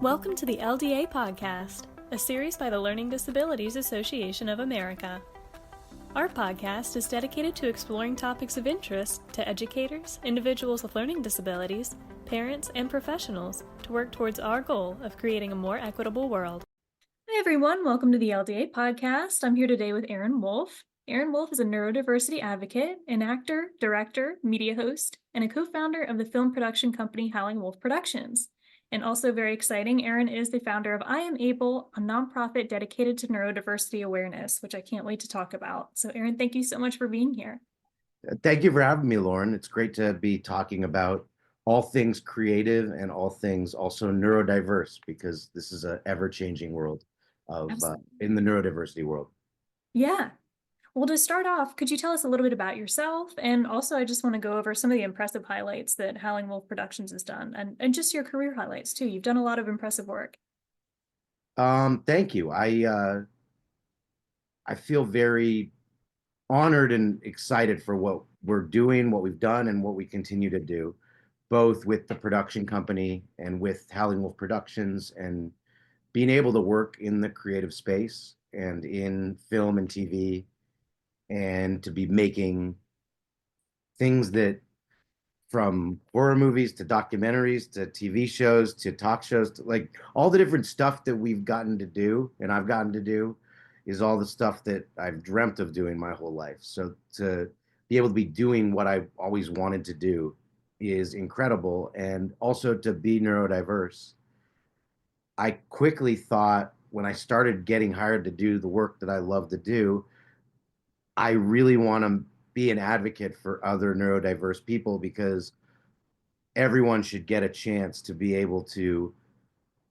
Welcome to the LDA Podcast, a series by the Learning Disabilities Association of America. Our podcast is dedicated to exploring topics of interest to educators, individuals with learning disabilities, parents, and professionals to work towards our goal of creating a more equitable world. Hi everyone, welcome to the LDA Podcast. I'm here today with Aaron Wolf. Aaron Wolf is a neurodiversity advocate, an actor, director, media host, and a co-founder of the film production company Howling Wolf Productions. And also very exciting, Aaron is the founder of I Am Able, a nonprofit dedicated to neurodiversity awareness, which I can't wait to talk about. So Aaron, thank you so much for being here. Thank you for having me, Lauren. It's great to be talking about all things creative and all things also neurodiverse, because this is an ever-changing world of in the neurodiversity world. Yeah. Well, to start off, could you tell us a little bit about yourself? And also, I just want to go over some of the impressive highlights that Howling Wolf Productions has done, and just your career highlights too. You've done a lot of impressive work. Thank you. I feel very honored and excited for what we're doing, what we've done, and what we continue to do, both with the production company and with Howling Wolf Productions, and being able to work in the creative space and in film and TV, and to be making things that, from horror movies to documentaries to TV shows to talk shows, to like all the different stuff that we've gotten to do and I've gotten to do, is all the stuff that I've dreamt of doing my whole life. So to be able to be doing what I've always wanted to do is incredible. And also to be neurodiverse, I quickly thought, when I started getting hired to do the work that I love to do, I really want to be an advocate for other neurodiverse people, because everyone should get a chance to be able to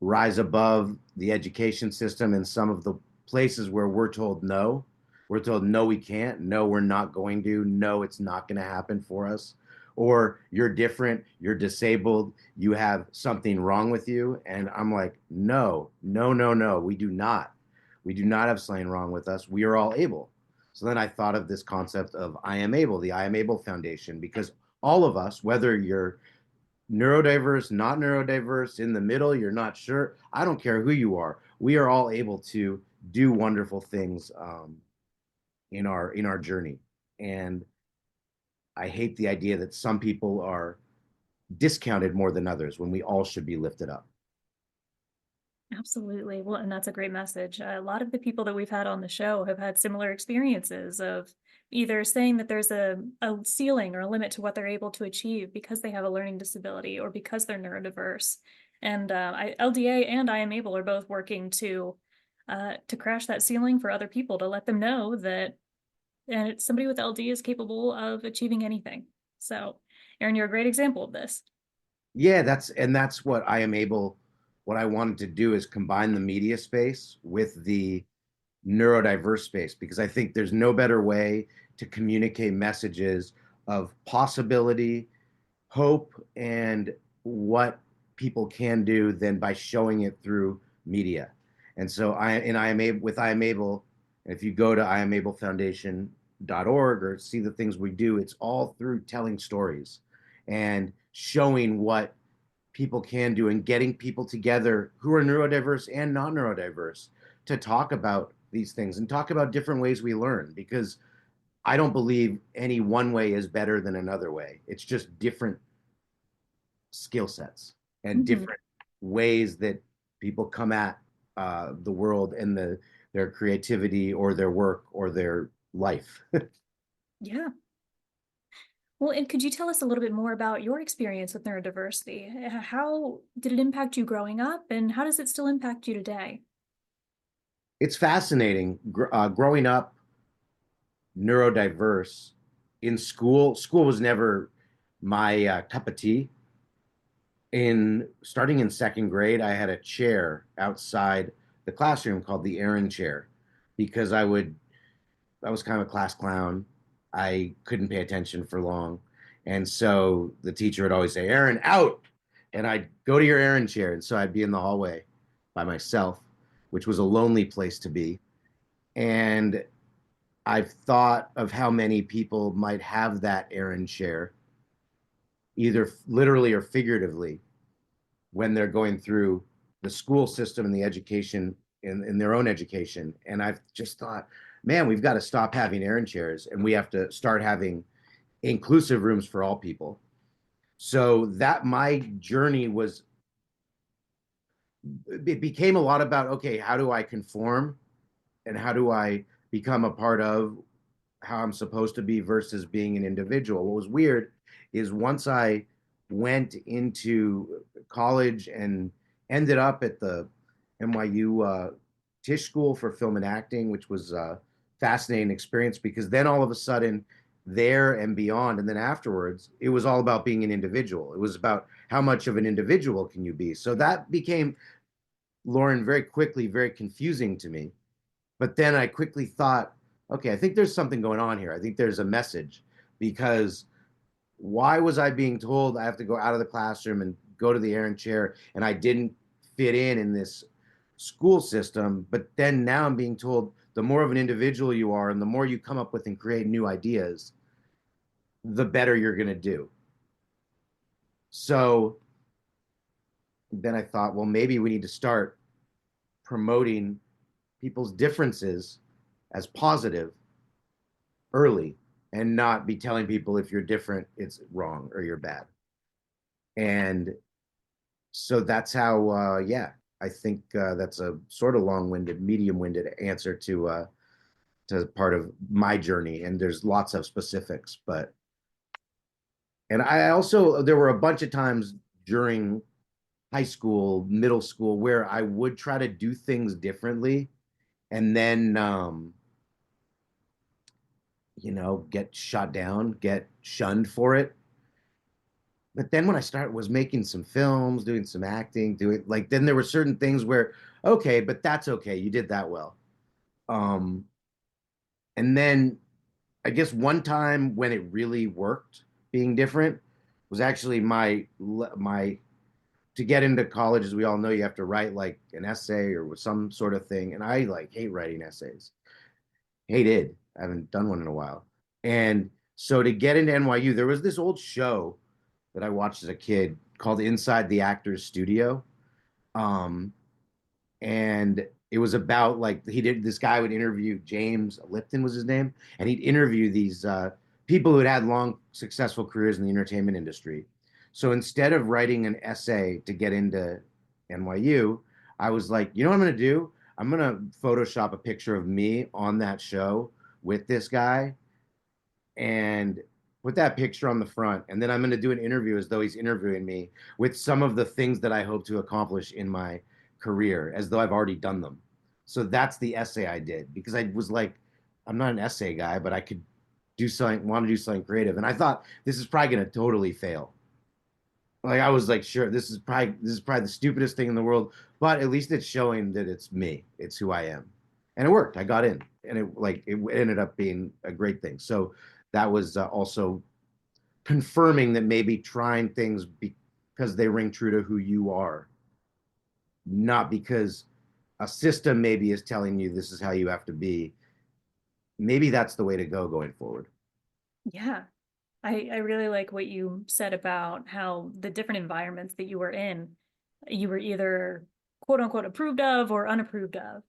rise above the education system in some of the places where we're told no. We're told, no, we can't. No, we're not going to. No, it's not going to happen for us. Or you're different, you're disabled, you have something wrong with you. And I'm like, no, no, no, no, we do not. We do not have something wrong with us. We are all able. So then I thought of this concept of I Am Able, the I Am Able Foundation, because all of us, whether you're neurodiverse, not neurodiverse, in the middle, you're not sure, I don't care who you are, we are all able to do wonderful things in our journey. And I hate the idea that some people are discounted more than others, when we all should be lifted up. Absolutely. Well, and that's a great message. A lot of the people that we've had on the show have had similar experiences of either saying that there's a ceiling or a limit to what they're able to achieve because they have a learning disability or because they're neurodiverse. And LDA and I Am Able are both working to crash that ceiling for other people, to let them know that somebody with LD is capable of achieving anything. So, Aaron, you're a great example of this. Yeah, that's what I Am Able. What I wanted to do is combine the media space with the neurodiverse space, because I think there's no better way to communicate messages of possibility, hope, and what people can do than by showing it through media. And so I am able, with I Am Able, if you go to iamablefoundation.org or see the things we do, it's all through telling stories and showing what people can do, and getting people together who are neurodiverse and not neurodiverse to talk about these things and talk about different ways we learn, because I don't believe any one way is better than another way. It's just different skill sets and different ways that people come at the world and their creativity or their work or their life. Yeah. Well, and could you tell us a little bit more about your experience with neurodiversity? How did it impact you growing up, and how does it still impact you today? It's fascinating. Growing up neurodiverse in school, school was never my cup of tea. Starting in second grade, I had a chair outside the classroom called the Aaron chair, because I was kind of a class clown. I couldn't pay attention for long. And so the teacher would always say, Aaron, out. And I'd go to your Aaron chair. And so I'd be in the hallway by myself, which was a lonely place to be. And I've thought of how many people might have that Aaron chair, either literally or figuratively, when they're going through the school system and the education in their own education. And I've just thought, man, we've got to stop having errand chairs and we have to start having inclusive rooms for all people. So that my journey was, it became a lot about, okay, how do I conform and how do I become a part of how I'm supposed to be versus being an individual. What was weird is once I went into college and ended up at the NYU Tisch School for Film and Acting, which was a fascinating experience because then all of a sudden there and beyond and then afterwards it was all about being an individual. It was about how much of an individual can you be. So that became, Lauren, very quickly very confusing to me. But then I quickly thought, okay, I think there's something going on here. I think there's a message because why was I being told I have to go out of the classroom and go to the errand chair and I didn't fit in this school system? But then now I'm being told the more of an individual you are and the more you come up with and create new ideas, the better you're going to do. So then I thought, well, maybe we need to start promoting people's differences as positive early and not be telling people if you're different, it's wrong or you're bad. And so that's how, yeah, I think that's a sort of long-winded, medium-winded answer to part of my journey. And there's lots of specifics, but, and I also, there were a bunch of times during high school, middle school, where I would try to do things differently and then, get shot down, get shunned for it. But then when I started was making some films, doing some acting, doing like then there were certain things where, okay, but that's okay. You did that well. Um, and then I guess one time when it really worked being different was actually my to get into college, as we all know, you have to write like an essay or some sort of thing. And I like hate writing essays. Hated. I haven't done one in a while. And so to get into NYU, there was this old show that I watched as a kid called Inside the Actors Studio. Um, and it was about like this guy would interview, James Lipton was his name, and he'd interview these people who had long successful careers in the entertainment industry. So instead of writing an essay to get into NYU, I was like, you know what I'm going to do? I'm going to Photoshop a picture of me on that show with this guy and put that picture on the front. And then I'm going to do an interview as though he's interviewing me with some of the things that I hope to accomplish in my career, as though I've already done them. So that's the essay I did because I was like, I'm not an essay guy, but I could want to do something creative. And I thought this is probably going to totally fail. Like I was like, sure, this is probably the stupidest thing in the world, but at least it's showing that it's me, it's who I am, and it worked. I got in, and it ended up being a great thing. So that was also confirming that maybe trying things because they ring true to who you are, not because a system maybe is telling you this is how you have to be. Maybe that's the way to go going forward. Yeah. I really like what you said about how the different environments that you were in, you were either quote unquote approved of or unapproved of.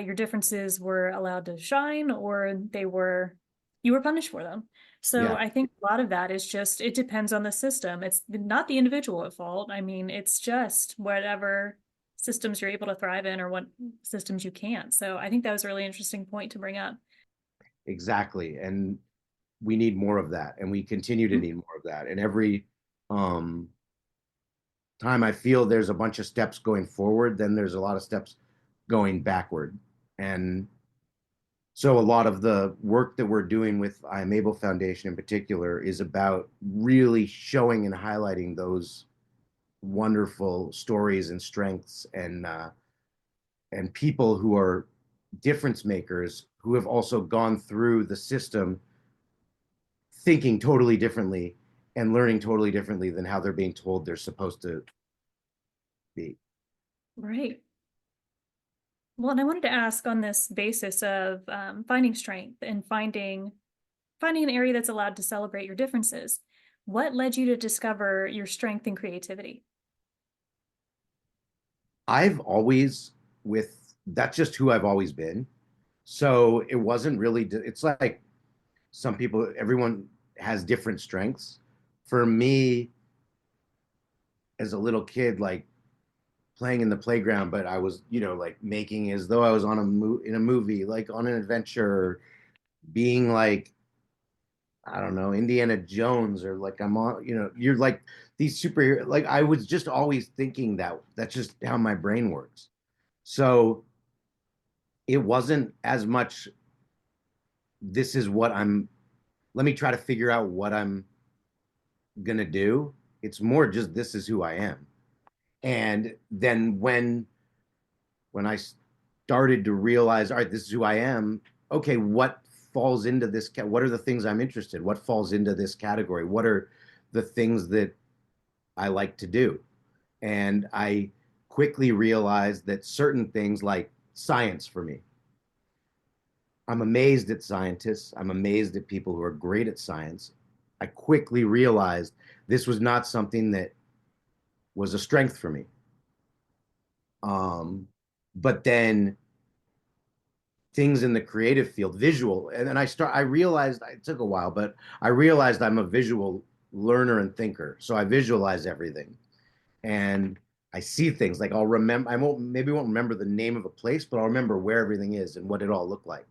Your differences were allowed to shine or you were punished for them. So Yeah, I think a lot of that is just, it depends on the system. It's not the individual at fault. I mean, it's just whatever systems you're able to thrive in or what systems you can't. So I think that was a really interesting point to bring up. exactly. And we need more of that, and we continue to need more of that. And every um, time I feel there's a bunch of steps going forward, then there's a lot of steps going backward. And so a lot of the work that we're doing with I Am Able Foundation in particular is about really showing and highlighting those wonderful stories and strengths and people who are difference makers who have also gone through the system thinking totally differently and learning totally differently than how they're being told they're supposed to be. Right. Well, and I wanted to ask on this basis of finding strength and finding an area that's allowed to celebrate your differences. What led you to discover your strength and creativity? I've always with that's just who I've always been. So it wasn't really, it's like some people, everyone has different strengths. For me, as a little kid, like playing in the playground, but I was, like making as though I was on in a movie, like on an adventure, being like, I don't know, Indiana Jones, or like I'm on, you're like these superhero, like I was just always thinking that that's just how my brain works. So it wasn't as much, this is what I'm, let me try to figure out what I'm gonna do. It's more just this is who I am. And then when I started to realize, all right, this is who I am. Okay, what falls into this? What are the things I'm interested? What falls into this category? What are the things that I like to do? And I quickly realized that certain things like science for me, I'm amazed at scientists. I'm amazed at people who are great at science. I quickly realized this was not something that was a strength for me. Um, but then things in the creative field, visual, and then I realized it took a while, but I realized I'm a visual learner and thinker. So I visualize everything, and I see things like I'll remember. I won't remember the name of a place, but I'll remember where everything is and what it all looked like.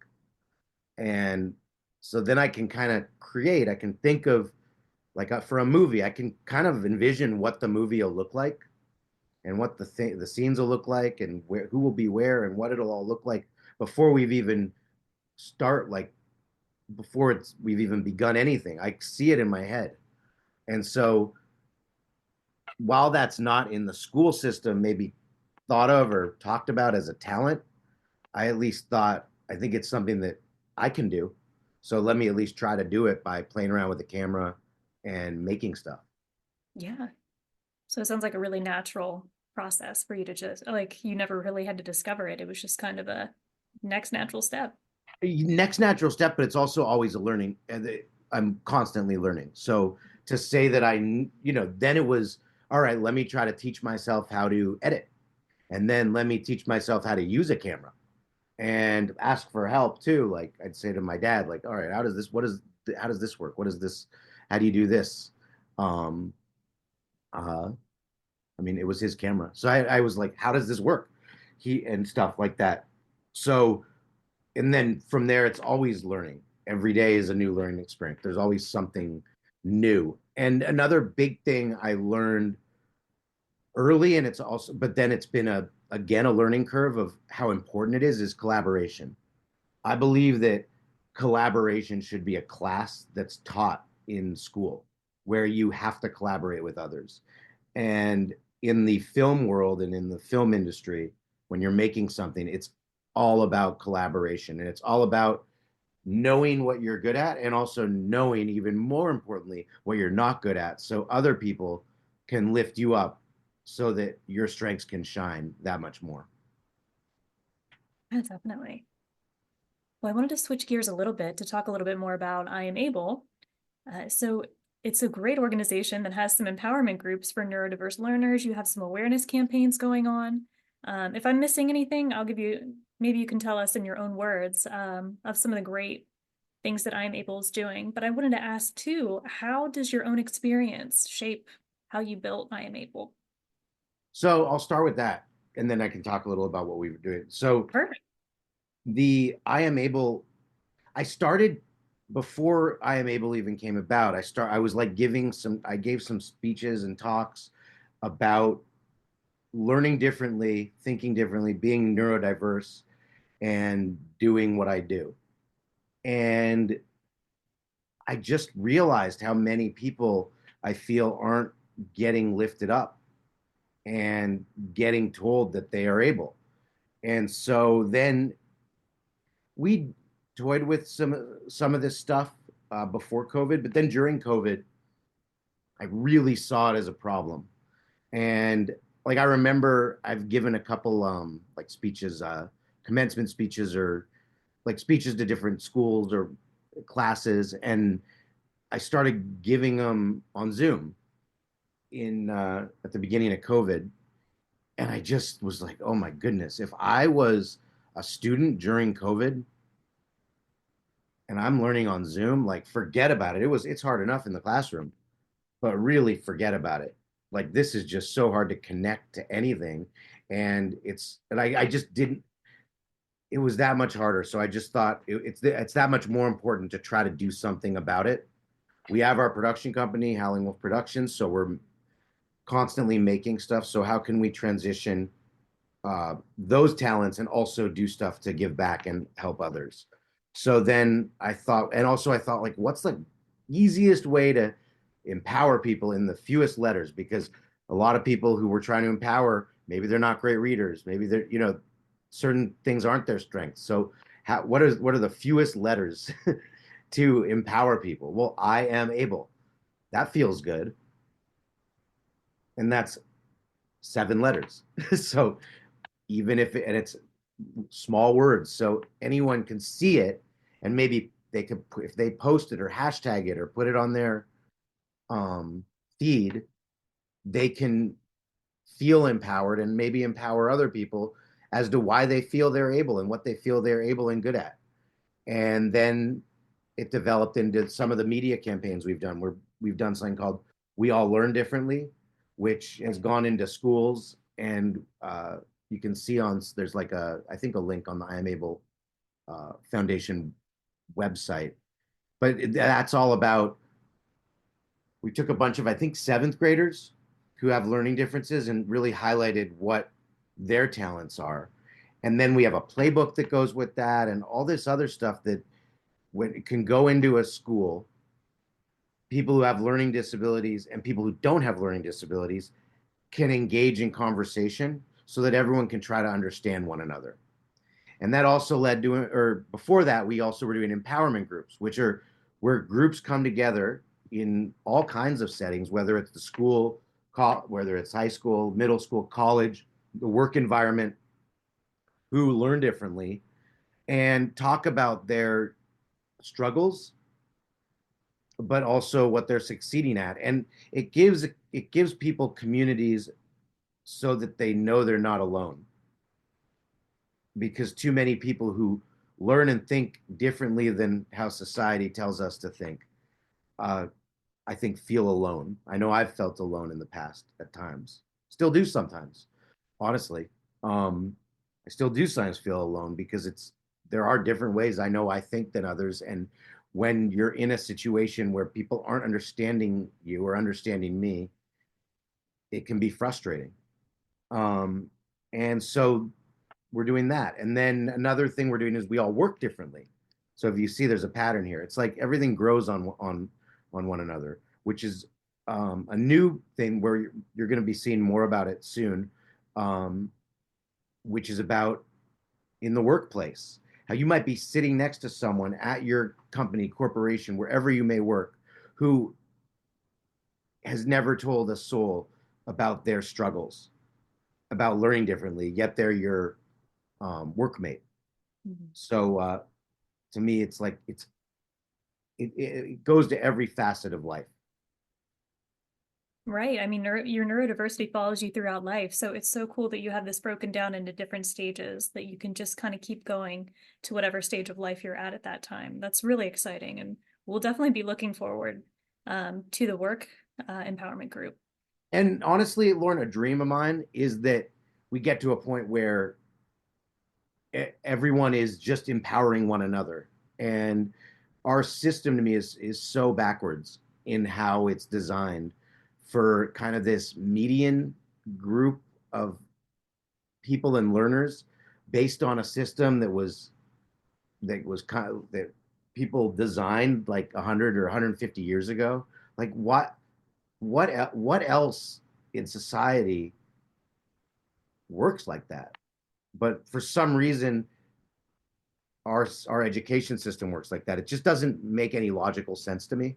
And so then I can kind of create. I can think of like for a movie, I can kind of envision what the movie will look like and what the scenes will look like and who will be where and what it'll all look like before we've even start like before we've even begun anything. I see it in my head. And so while that's not in the school system maybe thought of or talked about as a talent, I at least thought I think it's something that I can do. So let me at least try to do it by playing around with the camera and making stuff. Yeah. So it sounds like a really natural process for you to just like you never really had to discover it. It was just kind of a next natural step. Next natural step, but it's also always a learning. And I'm constantly learning. So to say that then it was, all right, let me try to teach myself how to edit. And then let me teach myself how to use a camera and ask for help too. Like I'd say to my dad, like, all right, how does this work? What is this? How do you do this? Um, uh, I mean, it was his camera. So I was like, how does this work? And stuff like that. So, and then from there, it's always learning. Every day is a new learning experience. There's always something new. And another big thing I learned early, and it's also, but then it's been again, a learning curve of how important it is collaboration. I believe that collaboration should be a class that's taught in school where you have to collaborate with others. And in the film world and in the film industry, when you're making something, it's all about collaboration and it's all about knowing what you're good at and also knowing, even more importantly, what you're not good at. So other people can lift you up so that your strengths can shine that much more. Yeah, definitely. Well, I wanted to switch gears a little bit to talk a little bit more about I Am Able. So it's a great organization that has some empowerment groups for neurodiverse learners. You have some awareness campaigns going on. If I'm missing anything, I'll give you, maybe you can tell us in your own words of some of the great things that I Am Able is doing. But I wanted to ask too, how does your own experience shape how you built I Am Able? So I'll start with that and then I can talk a little about what we were doing. So Perfect. the I am able, I started before I am able even came about. I was like I gave some speeches and talks about learning differently, thinking differently, being neurodiverse, and doing what I do. And I just realized how many people I feel aren't getting lifted up and getting told that they are able. And so then we toyed with some of this stuff before COVID, but then during COVID, I really saw it as a problem. And like I remember, I've given a couple like speeches, commencement speeches, or like speeches to different schools or classes, and I started giving them on Zoom in at the beginning of COVID, And I just was like, oh my goodness, if I was a student during COVID and I'm learning on Zoom, like forget about it. It's hard enough in the classroom, but really forget about it. Like this is just so hard to connect to anything. And I just didn't, it was that much harder. So I just thought it's that much more important to try to do something about it. We have our production company, Howling Wolf Productions, so we're constantly making stuff. So how can we transition those talents and also do stuff to give back and help others? So then I thought, and also I thought, like, what's the easiest way to empower people in the fewest letters? Because a lot of people who we're trying to empower, maybe they're not great readers, maybe they're, certain things aren't their strengths. So what are the fewest letters to empower people? Well, I am able. That feels good. And that's 7 letters. So even if and it's small words, so anyone can see it, and maybe they could, if they post it or hashtag it or put it on their um, feed, they can feel empowered and maybe empower other people as to why they feel they're able and what they feel they're able and good at. And then it developed into some of the media campaigns we've done, where we've done something called We All Learn Differently, which has gone into schools. And you can see there's like I think a link on the I Am Able Foundation website. But that's all about, we took a bunch of, I think, seventh graders who have learning differences and really highlighted what their talents are. And then we have a playbook that goes with that and all this other stuff that when it can go into a school, people who have learning disabilities and people who don't have learning disabilities can engage in conversation so that everyone can try to understand one another. And that also led to, or before that, we also were doing empowerment groups, which are where groups come together in all kinds of settings, whether it's the school, whether it's high school, middle school, college, the work environment, who learn differently and talk about their struggles, but also what they're succeeding at. And it gives people communities so that they know they're not alone. Because too many people who learn and think differently than how society tells us to think, uh, I think, feel alone. I know I've felt alone in the past at times. Still do sometimes, honestly. I still do sometimes feel alone because there are different ways I know I think than others. And when you're in a situation where people aren't understanding you or understanding me, it can be frustrating. Um, and so we're doing that. And then another thing we're doing is we all work differently. So if you see, there's a pattern here. It's like everything grows on one another, which is a new thing where you're going to be seeing more about it soon, um, which is about in the workplace. How you might be sitting next to someone at your company, corporation, wherever you may work, who has never told a soul about their struggles, about learning differently, yet they're your workmate. Mhm. So to me, it's like it goes to every facet of life. Right. I mean, your neurodiversity follows you throughout life. So it's so cool that you have this broken down into different stages that you can just kind of keep going to whatever stage of life you're at that time. That's really exciting. And we'll definitely be looking forward to the work empowerment group. And honestly, Lauren, a dream of mine is that we get to a point where everyone is just empowering one another. And our system to me is so backwards in how it's designed for kind of this median group of people and learners based on a system that was kind of that people designed like 100 or 150 years ago. Like what else in society works like that? But for some reason, our education system works like that. It just doesn't make any logical sense to me.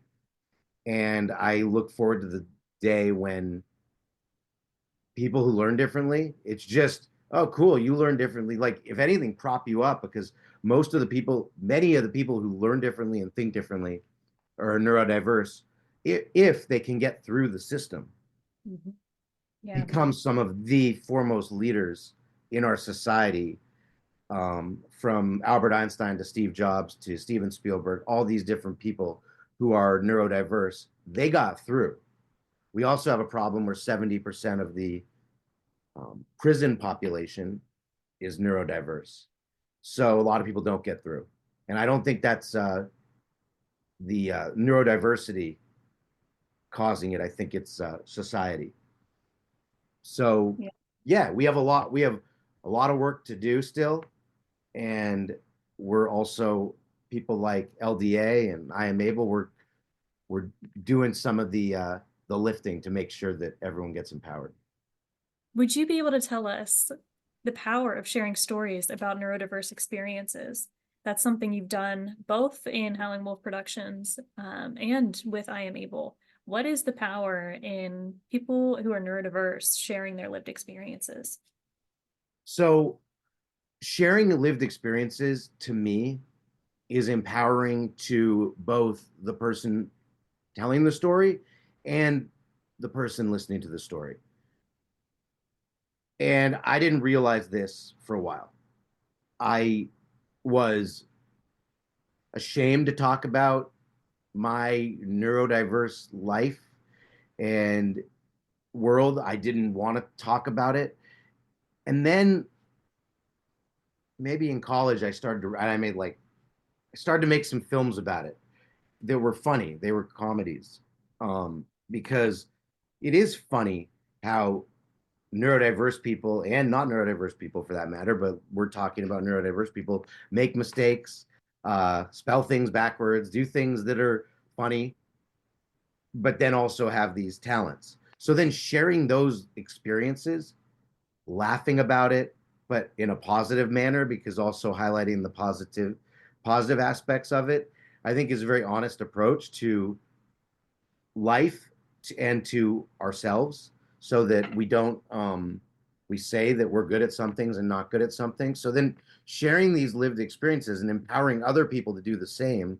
And I look forward to the day when people who learn differently, it's just, oh, cool, you learn differently. Like, if anything, prop you up, because many of the people who learn differently and think differently are neurodiverse if they can get through the system. Mhm. Yeah. become some of the foremost leaders in our society, from Albert Einstein to Steve Jobs to Steven Spielberg, all these different people who are neurodiverse, they got through. We also have a problem where 70% of the prison population is neurodiverse. So a lot of people don't get through. And I don't think that's the neurodiversity causing it. I think it's society. So Yeah. yeah, we have a lot of work to do still. And we're also people like LDA and I Am Able, we're doing some of the lifting to make sure that everyone gets empowered. Would you be able to tell us the power of sharing stories about neurodiverse experiences? That's something you've done both in Howling Wolf Productions and with I Am Able. What is the power in people who are neurodiverse sharing their lived experiences? So sharing lived experiences to me is empowering to both the person telling the story and the person listening to the story. And I didn't realize this for a while. I was ashamed to talk about my neurodiverse life and world. I didn't want to talk about it. And then maybe in college, I started to make some films about it. They were funny. They were comedies. Because it is funny how neurodiverse people and not neurodiverse people for that matter, but we're talking about neurodiverse people make mistakes, spell things backwards, do things that are funny, but then also have these talents. So then sharing those experiences, laughing about it, but in a positive manner, because also highlighting the positive aspects of it, I think is a very honest approach to life and to ourselves, so that we don't we say that we're good at some things and not good at something. So then sharing these lived experiences and empowering other people to do the same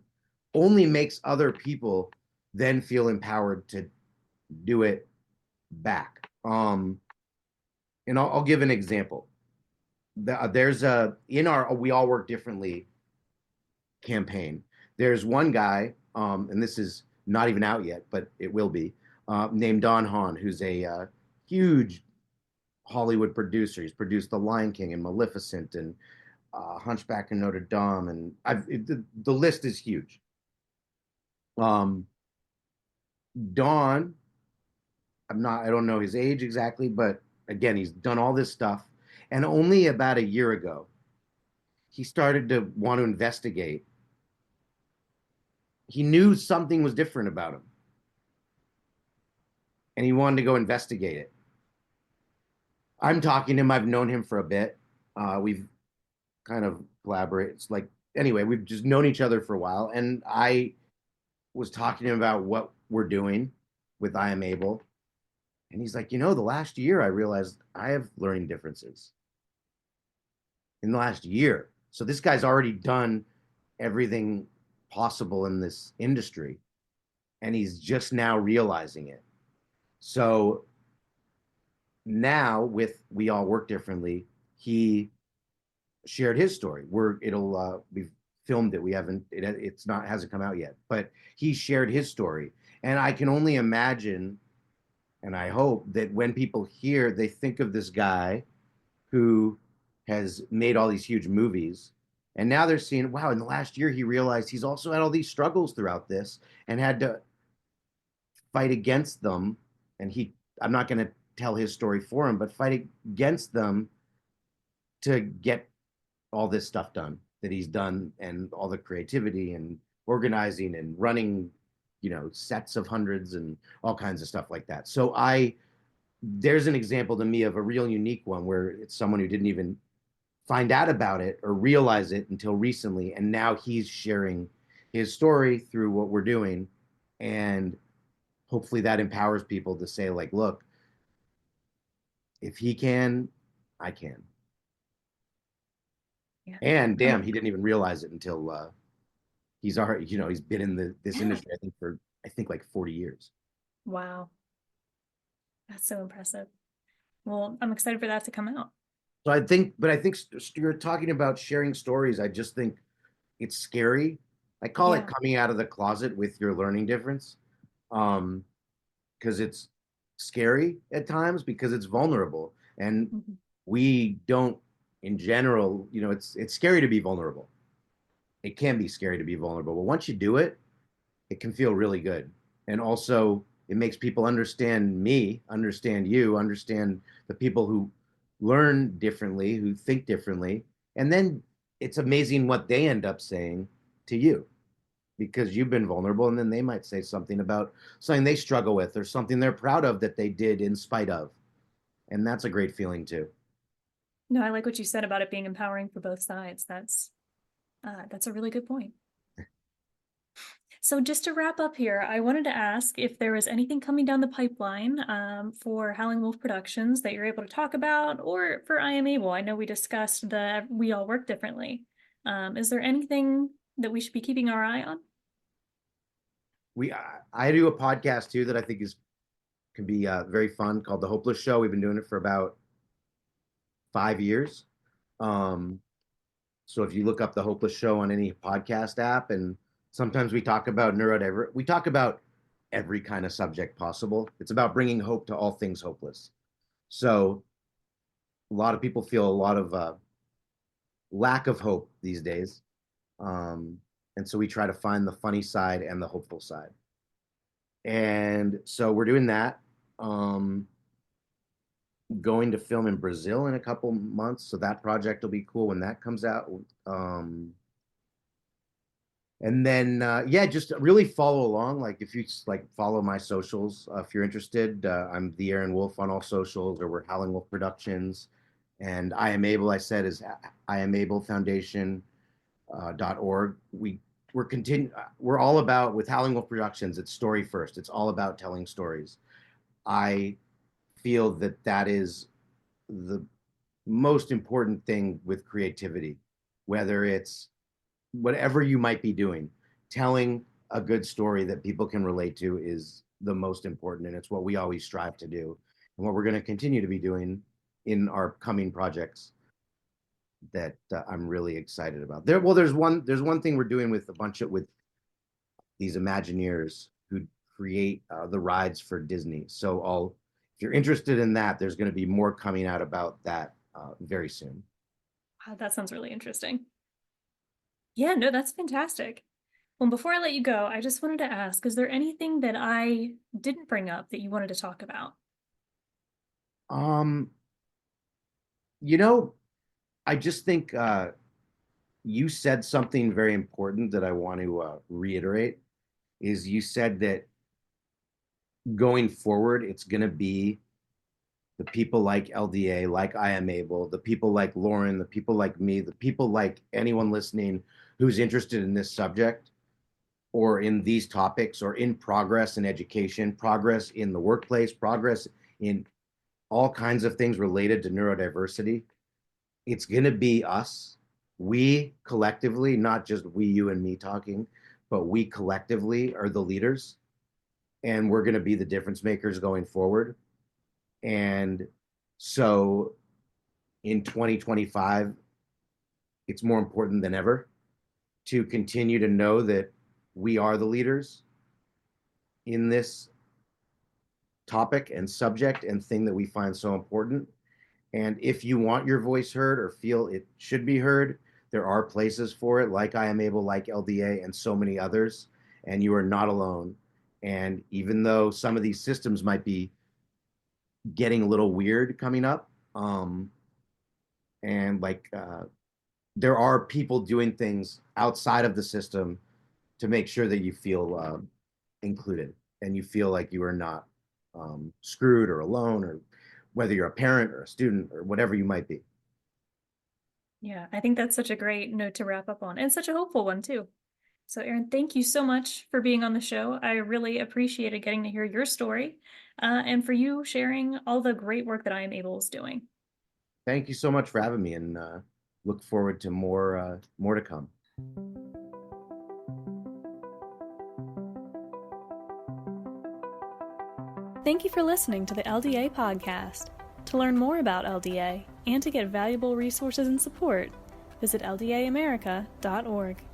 only makes other people then feel empowered to do it back. And I'll give an example. There's a in our We All Work Differently campaign. There's one guy, and this is not even out yet, but it will be, named Don Hahn, who's a huge Hollywood producer. He's produced The Lion King and Maleficent and Hunchback of Notre Dame, and the list is huge. Um, Don, I don't know his age exactly, but again, he's done all this stuff, and only about a year ago, he started to want to investigate. He knew something was different about him, and he wanted to go investigate it. I'm talking to him. I've known him for a bit. We've kind of collaborated. It's like, anyway, we've just known each other for a while. And I was talking to him about what we're doing with I Am Able. And he's like, the last year I realized I have learning differences in the last year. So this guy's already done everything possible in this industry, and he's just now realizing it. So now with We All Work Differently, he shared his story. We've filmed it. We haven't it's not hasn't come out yet, but he shared his story. And I can only imagine, and I hope that when people hear, they think of this guy who has made all these huge movies, and now they're seeing, wow, in the last year he realized he's also had all these struggles throughout this and had to fight against them. And I'm not going to tell his story for him, but fight against them to get all this stuff done that he's done, and all the creativity and organizing and running, sets of hundreds and all kinds of stuff like that. So there's an example to me of a real unique one where it's someone who didn't even find out about it or realize it until recently, and now he's sharing his story through what we're doing. And hopefully that empowers people to say, like, look, if he can, I can. Yeah. And damn, he didn't even realize it until he's already, he's been in this industry, I think like 40 years. Wow. That's so impressive. Well, I'm excited for that to come out. So I think you're talking about sharing stories. I just think it's scary. I call it Yeah. coming out of the closet with your learning difference. Um, because it's scary at times because it's vulnerable. And Mhm. we don't in general, it's scary to be vulnerable. It can be scary to be vulnerable. But once you do it, it can feel really good. And also, it makes people understand me, understand you, understand the people who learn differently, who think differently. And then it's amazing what they end up saying to you because you've been vulnerable. And then they might say something about something they struggle with or something they're proud of that they did in spite of. And that's a great feeling too. No, I like what you said about it being empowering for both sides. That's a really good point. So just to wrap up here, I wanted to ask if there was anything coming down the pipeline for Howling Wolf Productions that you're able to talk about, or for I Am Able. I know we discussed that we all work differently. Is there anything that we should be keeping our eye on? I do a podcast too that I think is can be very fun called The Hopeless Show. We've been doing it for about 5 years. Um, so if you look up The Hopeless Show on any podcast app, and sometimes we talk about neurodiverse, we talk about every kind of subject possible. It's about bringing hope to all things hopeless. So a lot of people feel a lot of lack of hope these days. And so we try to find the funny side and the hopeful side. And so we're doing that. Um, Going to film in Brazil in a couple months, so that project will be cool when that comes out. And then yeah, just really follow along. Like if you like follow my socials, if you're interested, I'm the Aaron Wolf on all socials, or we're Howling Wolf Productions, and I Am Able. I said is I Am Able Foundation .org. We're all about with Howling Wolf Productions. It's story first. It's all about telling stories. I feel that that is the most important thing with creativity, whether it's whatever you might be doing, telling a good story that people can relate to is the most important. And it's what we always strive to do and what we're going to continue to be doing in our coming projects that I'm really excited about. There's one thing we're doing with a bunch of with these Imagineers who create the rides for Disney. So if you're interested in that, there's going to be more coming out about that very soon. Wow, that sounds really interesting. Yeah, no, that's fantastic. Well, before I let you go, I just wanted to ask, is there anything that I didn't bring up that you wanted to talk about? Um, you know, I just think you said something very important that I want to reiterate. Is you said that going forward, it's going to be the people like LDA, like I Am Able, the people like Lauren, the people like me, the people like anyone listening who's interested in this subject or in these topics or in progress in education, progress in the workplace, progress in all kinds of things related to neurodiversity. It's going to be us, we collectively, not just we, you, and me talking, but we collectively are the leaders. And we're going to be the difference makers going forward. And so in 2025, it's more important than ever to continue to know that we are the leaders in this topic and subject and thing that we find so important. And if you want your voice heard or feel it should be heard, there are places for it, like I Am Able, like LDA, and so many others. And you are not alone. And even though some of these systems might be getting a little weird coming up, and like there are people doing things outside of the system to make sure that you feel included and you feel like you are not screwed or alone, or whether you're a parent or a student or whatever you might be. Yeah, I think that's such a great note to wrap up on, and such a hopeful one too. So, Aaron, thank you so much for being on the show. I really appreciated getting to hear your story, and for you sharing all the great work that I Am Able is doing. Thank you so much for having me, and look forward to more to come. Thank you for listening to the LDA podcast. To learn more about LDA and to get valuable resources and support, visit ldaamerica.org.